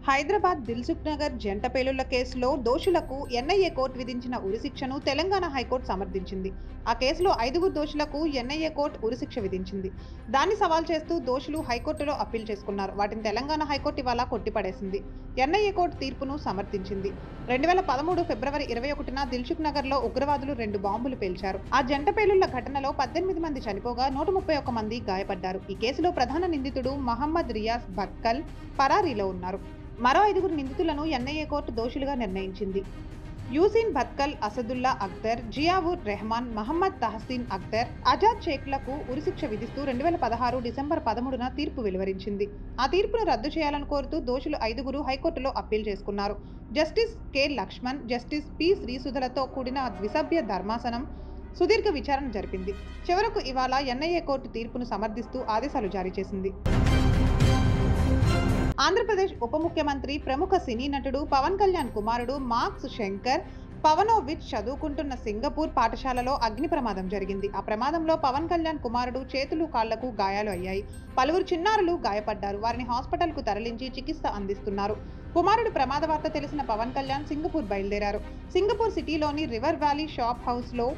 హైదరాబాద్ దిల్సుఖ్ నగర్ జంట పేలుళ్ల కేసులో దోషులకు NIA court విధించిన ఉరిశిక్షను తెలంగాణ హైకోర్టు సమర్థించింది. ఆ కేసులో 5గురు దోషులకు ఎన్ఐఏ కోర్టు ఉరిశిక్ష విధించింది. దాన్ని సవాల్ చేస్తూ దోషులు హైకోర్టులో అప్పీల్ చేసుకున్నారు. వాటిని తెలంగాణ హైకోర్టు ఇవాళ కొట్టిపడేసింది. ఎన్ఐఏ కోర్టు తీర్పును సమర్థించింది. 2013 ఫిబ్రవరి 21న దిల్సుఖ్ నగర్ లో ఉగ్రవాదులు 2 బాంబులు పేల్చారు. ఆ జంట పేలుళ్ల ఘటనలో 18 మంది చనిపోగా 131 మంది గాయపడ్డారు. ఈ కేసులో ప్రధాన నిందితుడు మహమ్మద్ రియాజ్ భట్కల్ పరారీలో ఉన్నారు. మరో 5గురు నిందితులను ఎన్ఐఏ కోర్టు దోషులుగా నిర్ణయించింది. యూసిన్ భట్కల్, అసదుల్లా అఖ్తర్, జియావుర్ రెహమాన్, మహమ్మద్ తహసీన్ అఖ్తర్, ఆజాద్ షేక్లకు ఉరిశిక్ష విధిస్తూ 2016 డిసెంబర్ 13న తీర్పు వెలువరించింది. ఆ తీర్పును రద్దు చేయాలని కోరుతూ దోషులు 5గురు హైకోర్టులో అప్పీల్ చేసుకున్నారు. Justice K Lakshman, justice P శ్రీసుధలతో కూడిన ద్విసభ్య ధర్మాసనం సుదీర్ఘ విచారణ జరిపింది. చివరకు ఇవాళ ఎన్ఐఏ కోర్టు తీర్పును సమర్థిస్తూ ఆదేశాలు జారీ చేసింది. ఆంధ్రప్రదేశ్ ఉప ముఖ్యమంత్రి, ప్రముఖ సినీ నటుడు పవన్ కళ్యాణ్ కుమారుడు మార్క్స్ శంకర్ పవనోవిచ్ చదువుకుంటున్న సింగపూర్ పాఠశాలలో అగ్ని ప్రమాదం జరిగింది. ఆ ప్రమాదంలో పవన్ కళ్యాణ్ కుమారుడు చేతులు, కాళ్లకు గాయాలు అయ్యాయి. పలువురు చిన్నారులు గాయపడ్డారు. వారిని హాస్పిటల్కు తరలించి చికిత్స అందిస్తున్నారు. కుమారుడు ప్రమాద వార్త తెలిసిన పవన్ కళ్యాణ్ సింగపూర్ బయలుదేరారు. సింగపూర్ సిటీలోని రివర్ వ్యాలీ షాప్ హౌస్ లో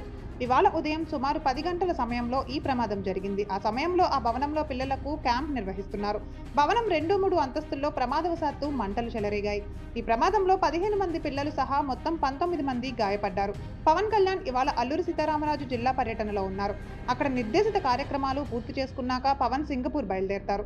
ఇవాళ ఉదయం సుమారు 10 గంటల సమయంలో ఈ ప్రమాదం జరిగింది. ఆ సమయంలో ఆ భవనంలో పిల్లలకు క్యాంప్ నిర్వహిస్తున్నారు. భవనం 2-3 అంతస్తుల్లో ప్రమాదవశాత్తు మంటలు చెలరేగాయి. ఈ ప్రమాదంలో 15 మంది పిల్లలు సహా మొత్తం 19 మంది గాయపడ్డారు. పవన్ కళ్యాణ్ ఇవాళ అల్లూరి సీతారామరాజు జిల్లా పర్యటనలో ఉన్నారు. అక్కడ నిర్దేశిత కార్యక్రమాలు పూర్తి చేసుకున్నాక పవన్ సింగపూర్ బయలుదేరతారు.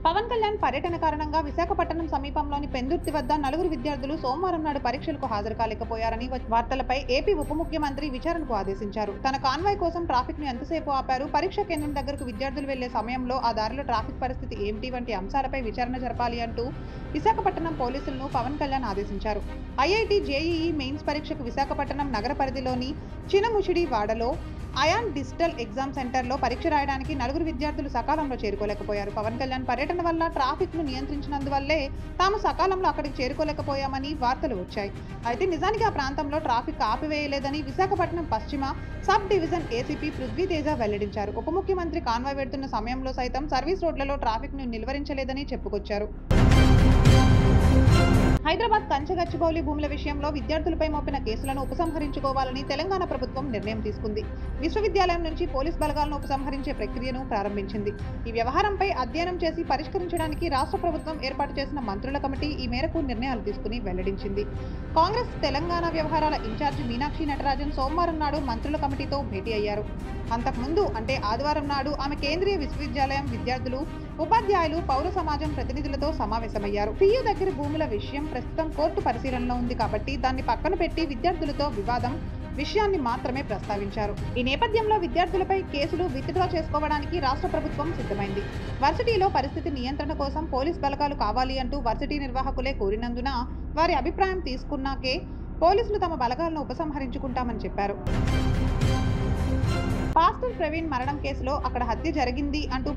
పవన్ కళ్యాణ్ పర్యటన కారణంగా విశాఖపట్నం సమీపంలోని పెందుర్తి వద్ద 4 విద్యార్థులు సోమవారం నాడు పరీక్షలకు హాజరు కాలేకపోయారని వార్తలపై ఏపీ ఉప ముఖ్యమంత్రి విచారణకు ఆదేశించారు. తన కాన్వాయ్ కోసం ట్రాఫిక్ ను ఎంతసేపు ఆపారు, పరీక్ష కేంద్రం దగ్గరకు విద్యార్థులు వెళ్లే సమయంలో ఆ దారిలో ట్రాఫిక్ పరిస్థితి ఏమిటి వంటి అంశాలపై విచారణ జరపాలి అంటూ విశాఖపట్నం పోలీసులను పవన్ కళ్యాణ్ ఆదేశించారు. ఐఐటి జేఈఈ మెయిన్స్ పరీక్షకు విశాఖపట్నం నగర పరిధిలోని చినముషిడి వాడలో అయాన్ డిజిటల్ ఎగ్జామ్ సెంటర్లో పరీక్ష రాయడానికి 4 విద్యార్థులు సకాలంలో చేరుకోలేకపోయారు. పవన్ కళ్యాణ్ పర్యటన వల్ల ట్రాఫిక్ ను నియంత్రించినందువల్లే తాము సకాలంలో అక్కడికి చేరుకోలేకపోయామని వార్తలు వచ్చాయి. అయితే నిజానికి ఆ ప్రాంతంలో ట్రాఫిక్ ఆపివేయలేదని విశాఖపట్నం పశ్చిమ sub division ACP Prithvi Teja వెల్లడించారు. ఉప ముఖ్యమంత్రి కాన్వాయ్ వెడుతున్న సమయంలో సైతం సర్వీస్ రోడ్లలో ట్రాఫిక్ ను నిలువరించలేదని చెప్పుకొచ్చారు. హైదరాబాద్ కంచగచ్చిబౌలి భూముల విషయంలో విద్యార్థులపై మోపిన కేసులను ఉపసంహరించుకోవాలని తెలంగాణ ప్రభుత్వం నిర్ణయం తీసుకుంది. విశ్వవిద్యాలయం నుంచి పోలీస్ బలగాలను ఉపసంహరించే ప్రక్రియను ప్రారంభించింది. ఈ వ్యవహారంపై అధ్యయనం చేసి పరిష్కరించడానికి రాష్ట్ర ప్రభుత్వం ఏర్పాటు చేసిన మంత్రుల కమిటీ ఈ మేరకు నిర్ణయాలు తీసుకుని వెల్లడించింది. కాంగ్రెస్ తెలంగాణ వ్యవహారాల ఇన్ఛార్జి మీనాక్షి నటరాజన్ సోమవారం నాడు మంత్రుల కమిటీతో భేటీ అయ్యారు. అంతకుముందు అంటే ఆదివారం నాడు ఆమె కేంద్రీయ విశ్వవిద్యాలయం విద్యార్థులు, ఉపాధ్యాయులు, పౌర సమాజం ప్రతినిధులతో సమావేశమయ్యారు. పియు దగ్గర భూముల విషయం ప్రస్తుతం కోర్టు పరిశీలనలో ఉంది కాబట్టి దాన్ని పక్కన పెట్టి విద్యార్థులతో విషయాన్ని మాత్రమే ప్రస్తావించారు. ఈ నేపథ్యంలో విద్యార్థులపై కేసులు విత్డ్రా చేసుకోవడానికి రాష్ట్ర ప్రభుత్వం సిద్ధమైంది. వర్సిటీలో పరిస్థితి నియంత్రణ కోసం పోలీస్ బలగాలు కావాలి అంటూ వర్సిటీ నిర్వాహకులే కోరినందున వారి అభిప్రాయం తీసుకున్నాకే పోలీసులు తమ బలగాలను ఉపసంహరించుకుంటామని చెప్పారు. పాస్టర్ ప్రవీణ్ మరణం కేసులో అక్కడ హత్య జరిగింది అంటూ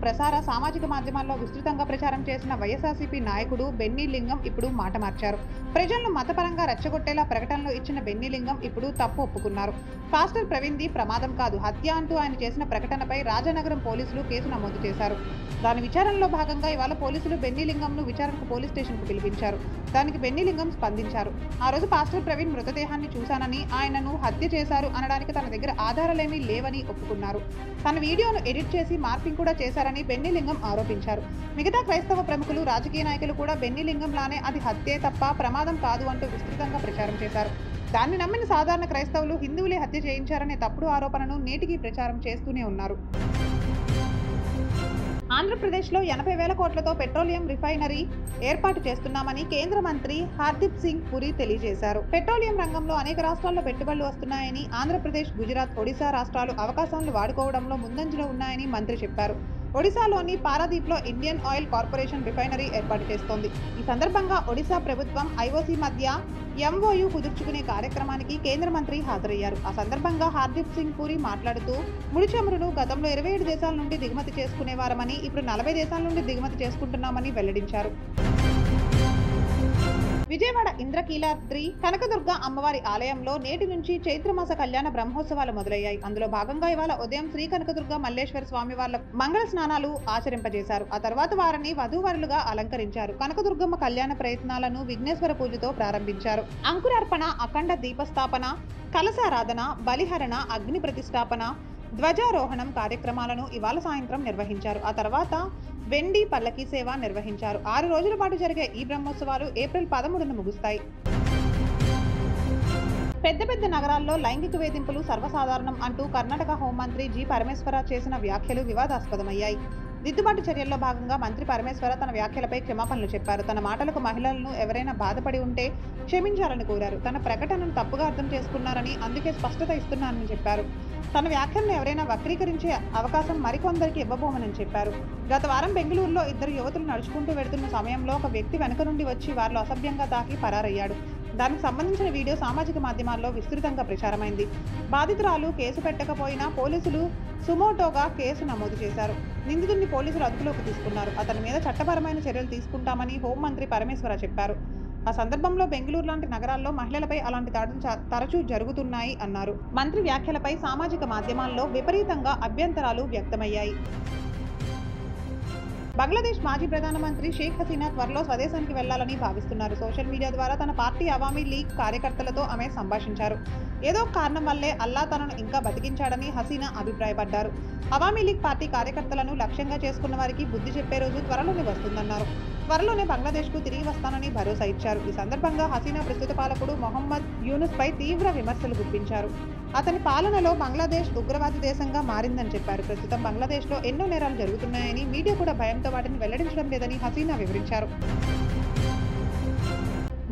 సామాజిక మాధ్యమాల్లో విస్తృతంగా ప్రచారం చేసిన వైఎస్ఆర్సీపీ నాయకుడు బెన్నీ లింగం ఇప్పుడు మాట మార్చారు. ప్రజలను మతపరంగా రెచ్చగొట్టేలా ప్రకటనలు ఇచ్చిన బెన్నీ లింగం ఇప్పుడు తప్పు ఒప్పుకున్నారు. పాస్టర్ ప్రవీణ్ది ప్రమాదం కాదు, హత్య అంటూ ఆయన చేసిన ప్రకటనపై రాజానగరం పోలీసులు కేసు నమోదు చేశారు. దాని విచారణలో భాగంగా ఇవాళ పోలీసులు బెన్నీ లింగంను విచారణకు పోలీస్ స్టేషన్ కు పిలిపించారు. దానికి బెన్నీ లింగం స్పందించారు. ఆ రోజు పాస్టర్ ప్రవీణ్ మృతదేహాన్ని చూశానని, ఆయనను హత్య చేశారు అనడానికి తన దగ్గర ఆధారాలేమీ లేవని ఒప్పుకున్నారు. తన వీడియోను ఎడిట్ చేసి మార్పింగ్ కూడా చేశారని బెన్నీ లింగం ఆరోపించారు. మిగతా క్రైస్తవ ప్రముఖులు, రాజకీయ నాయకులు కూడా బెన్నీ లింగం లానే అది హత్యే తప్ప ప్రమాదం కాదు అంటూ విస్తృతంగా ప్రచారం చేశారు. దాన్ని నమ్మిన సాధారణ క్రైస్తవులు హిందువులే హత్య చేయించారనే తప్పుడు ఆరోపణను నేటికి ప్రచారం చేస్తూనే ఉన్నారు. ఆంధ్రప్రదేశ్లో 80,000 కోట్లతో పెట్రోలియం రిఫైనరీ ఏర్పాటు చేస్తున్నామని కేంద్ర మంత్రి హర్దీప్ సింగ్ పురి తెలియజేశారు. పెట్రోలియం రంగంలో అనేక రాష్ట్రాల్లో పెట్టుబడులు వస్తున్నాయని, ఆంధ్రప్రదేశ్, గుజరాత్, ఒడిశా రాష్ట్రాలు అవకాశాలను వాడుకోవడంలో ముందంజలో ఉన్నాయని మంత్రి చెప్పారు. ఒడిశాలోని పారాదీప్లో ఇండియన్ ఆయిల్ కార్పొరేషన్ రిఫైనరీ ఏర్పాటు చేస్తోంది. ఈ సందర్భంగా ఒడిశా ప్రభుత్వం, ఐఓసీ మధ్య ఎంఓయూ కుదుర్చుకునే కార్యక్రమానికి కేంద్ర మంత్రి హాజరయ్యారు. ఆ సందర్భంగా హర్దీప్ సింగ్ పురి మాట్లాడుతూ ముడి చమురును గతంలో 27 దేశాల నుండి దిగుమతి చేసుకునేవారమని, ఇప్పుడు 40 దేశాల నుండి దిగుమతి చేసుకుంటున్నామని వెల్లడించారు. విజయవాడ ఇంద్రకీలాద్రి కనకదుర్గ అమ్మవారి ఆలయంలో నేటి నుంచి చైత్రమాస కళ్యాణ బ్రహ్మోత్సవాలు మొదలయ్యాయి. అందులో భాగంగా ఇవాళ ఉదయం శ్రీ కనకదుర్గ మల్లేశ్వర స్వామి వార్ల మంగళ స్నానాలు ఆచరింపజేశారు. ఆ తర్వాత వారిని వధూవరులుగా అలంకరించారు. కనకదుర్గమ్మ కళ్యాణ ప్రయత్నాలను విఘ్నేశ్వర పూజతో ప్రారంభించారు. అంకురార్పణ, అఖండ దీపస్థాపన, కలశారాధన, బలిహరణ, అగ్ని ప్రతిష్టాపన, ధ్వజారోహణం కార్యక్రమాలను ఇవాళ సాయంత్రం నిర్వహించారు. ఆ తర్వాత వెండి పల్లకి సేవ నిర్వహించారు. 6 రోజుల పాటు జరిగే ఈ బ్రహ్మోత్సవాలు ఏప్రిల్ 13న ముగుస్తాయి. పెద్ద నగరాల్లో లైంగిక వేధింపులు సర్వసాధారణం అంటూ కర్ణాటక హోంమంత్రి జి. పరమేశ్వర చేసిన వ్యాఖ్యలు వివాదాస్పదమయ్యాయి. దిద్దుబాటు చర్యల్లో భాగంగా మంత్రి పరమేశ్వర తన వ్యాఖ్యలపై క్షమాపణలు చెప్పారు. తన మాటలకు మహిళలను ఎవరైనా బాధపడి ఉంటే క్షమించాలని కోరారు. తన ప్రకటనను తప్పుగా అర్థం చేసుకున్నారని, అందుకే స్పష్టత ఇస్తున్నానని చెప్పారు. తన వ్యాఖ్యలను ఎవరైనా వక్రీకరించే అవకాశం మరికొందరికి ఇవ్వబోమని చెప్పారు. గత వారం బెంగళూరులో 2 యువతులు నడుచుకుంటూ వెడుతున్న సమయంలో ఒక వ్యక్తి వెనుక నుండి వచ్చి వారిలో అసభ్యంగా తాకి పరారయ్యాడు. దానికి సంబంధించిన వీడియో సామాజిక మాధ్యమాల్లో విస్తృతంగా ప్రచారమైంది. బాధితురాలు కేసు పెట్టకపోయినా పోలీసులు సుమోటోగా కేసు నమోదు చేశారు. నిందితుడిని పోలీసులు అదుపులోకి తీసుకున్నారు. అతని మీద చట్టపరమైన చర్యలు తీసుకుంటామని హోంమంత్రి పరమేశ్వర చెప్పారు. ఆ సందర్భంలో బెంగళూరు లాంటి నగరాల్లో మహిళలపై అలాంటి దాడులు తరచూ జరుగుతున్నాయి అన్నారు. మంత్రి వ్యాఖ్యలపై సామాజిక మాధ్యమాల్లో విపరీతంగా అభ్యంతరాలు వ్యక్తమయ్యాయి. బంగ్లాదేశ్ మాజీ ప్రధానమంత్రి షేక్ హసీనా త్వరలో స్వదేశానికి వెళ్లాలని భావిస్తున్నారు. సోషల్ మీడియా ద్వారా తన పార్టీ అవామీ లీగ్ కార్యకర్తలతో ఆమె సంభాషించారు. ఏదో కారణం వల్లే అల్లా తనను ఇంకా బతికించాడని హసీనా అభిప్రాయపడ్డారు. అవామీ లీగ్ పార్టీ కార్యకర్తలను లక్ష్యంగా చేసుకున్న వారికి బుద్ధి చెప్పే రోజు త్వరలోనే వస్తుందన్నారు. త్వరలోనే బంగ్లాదేశ్కు తిరిగి వస్తానని భరోసా ఇచ్చారు. ఈ సందర్భంగా హసీనా ప్రస్తుత పాలకుడు మొహమ్మద్ యూనుస్ పై తీవ్ర విమర్శలు గుప్పించారు. అతని పాలనలో బంగ్లాదేశ్ ఉగ్రవాద దేశంగా మారిందని చెప్పారు. ప్రస్తుతం బంగ్లాదేశ్లో ఎన్నో నేరాలు జరుగుతున్నాయని, మీడియా కూడా భయంతో వాటిని వెల్లడించడం లేదని హసీనా వివరించారు.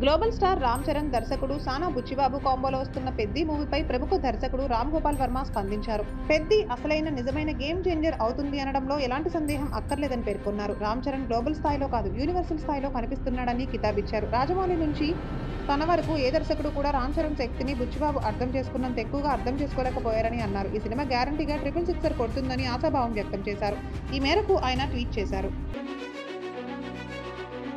గ్లోబల్ స్టార్ రామ్ చరణ్ దర్శకుడు సానా బుచ్చిబాబు కాంబోలో వస్తున్న పెద్ది మూవీపై ప్రముఖ దర్శకుడు రామ్ గోపాల్ వర్మ స్పందించారు. పెద్ది అసలైన నిజమైన గేమ్ చేంజర్ అవుతుంది అనడంలో ఎలాంటి సందేహం అక్కర్లేదని పేర్కొన్నారు. రామ్ చరణ్ గ్లోబల్ స్థాయిలో కాదు, యూనివర్సల్ స్థాయిలో కనిపిస్తున్నాడని కితాబిచ్చారు. రాజమౌళి నుంచి తన వరకు ఏ దర్శకుడు కూడా రామ్ చరణ్ శక్తిని బుచ్చిబాబు అర్థం చేసుకున్నంత ఎక్కువగా అర్థం చేసుకోలేకపోయారని అన్నారు. ఈ సినిమా గ్యారంటీగా 666 కొడుతుందని ఆశాభావం వ్యక్తం చేశారు. ఈ మేరకు ఆయన ట్వీట్ చేశారు.